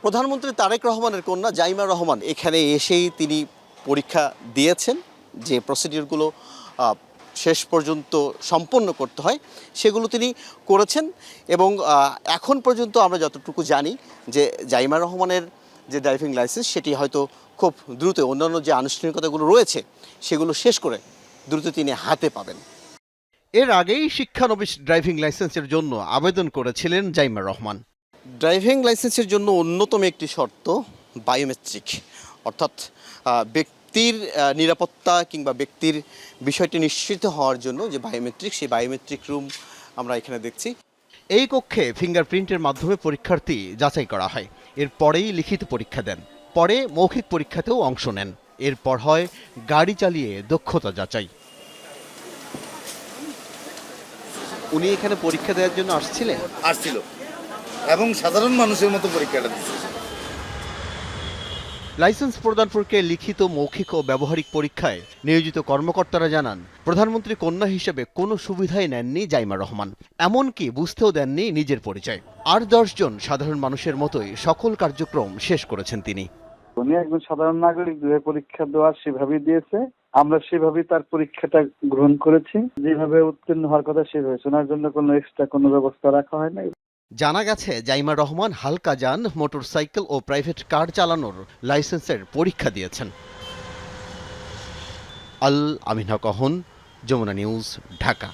প্রধানমন্ত্রী তারেক রহমানের কন্যা জাইমা রহমান এখানে এসেই তিনি পরীক্ষা দিয়েছেন। যে প্রসিডিউরগুলো শেষ পর্যন্ত সম্পন্ন করতে হয় সেগুলো তিনি করেছেন এবং এখন পর্যন্ত আমরা যতটুকু জানি যে জাইমা রহমানের যে ড্রাইভিং লাইসেন্স সেটি হয়তো খুব দ্রুত অন্যান্য যে আনুষ্ঠানিকতাগুলো রয়েছে সেগুলো শেষ করে দ্রুত তিনি হাতে পাবেন। এর আগেই শিক্ষানবিশ ড্রাইভিং লাইসেন্সের জন্য আবেদন করেছিলেন জাইমা রহমান। ড্রাইভিং লাইসেন্সের জন্য অন্যতম একটি শর্ত বায়োমেট্রিক, অর্থাৎ ব্যক্তির নিরাপত্তা কিংবা ব্যক্তির বিষয়টি নিশ্চিত হওয়ার জন্য যে বায়োমেট্রিক, সেই বায়োমেট্রিক রুম আমরা এখানে দেখছি। এই কক্ষে ফিঙ্গারপ্রিন্টের মাধ্যমে পরীক্ষার্থী যাচাই করা হয়, এরপরেই লিখিত পরীক্ষা দেন, পরে মৌখিক পরীক্ষাতেও অংশ নেন, এরপর হয় গাড়ি চালিয়ে দক্ষতা যাচাই। উনি এখানে পরীক্ষা দেওয়ার জন্য আসছিল এবং সাধারণ মানুষের মতো পরীক্ষাটা দিচ্ছে। লাইসেন্স প্রদান প্রক্রিয়ায় লিখিত, মৌখিক ও ব্যবহারিক পরীক্ষায় নিয়োজিত কর্মকর্তারা জানান, প্রধানমন্ত্রী কন্যা হিসেবে কোনো সুবিধাই নেননি জাইমা রহমান, এমনকি বুঝতেও দেননি নিজের পরিচয়। আর 10 জন সাধারণ মানুষের মতোই সকল কার্যক্রম শেষ করেছেন তিনি। উনি একজন সাধারণ নাগরিক, যেভাবে পরীক্ষা দেওয়ার সেভাবেই দিয়েছে, আমরা সেভাবেই তার পরীক্ষাটা গ্রহণ করেছি। যেভাবে উত্তীর্ণ হওয়ার কথা সেভাবে, ওনার জন্য কোনো এক্সট্রা কোনো ব্যবস্থা রাখা হয় নাই। জানা গেছে জাইমা রহমান হালকা যান, মোটরসাইকেল ও প্রাইভেট কার চালানোর লাইসেন্সের পরীক্ষা দিয়েছেন। আল আমিন হক অহন, যমুনা নিউজ, ঢাকা।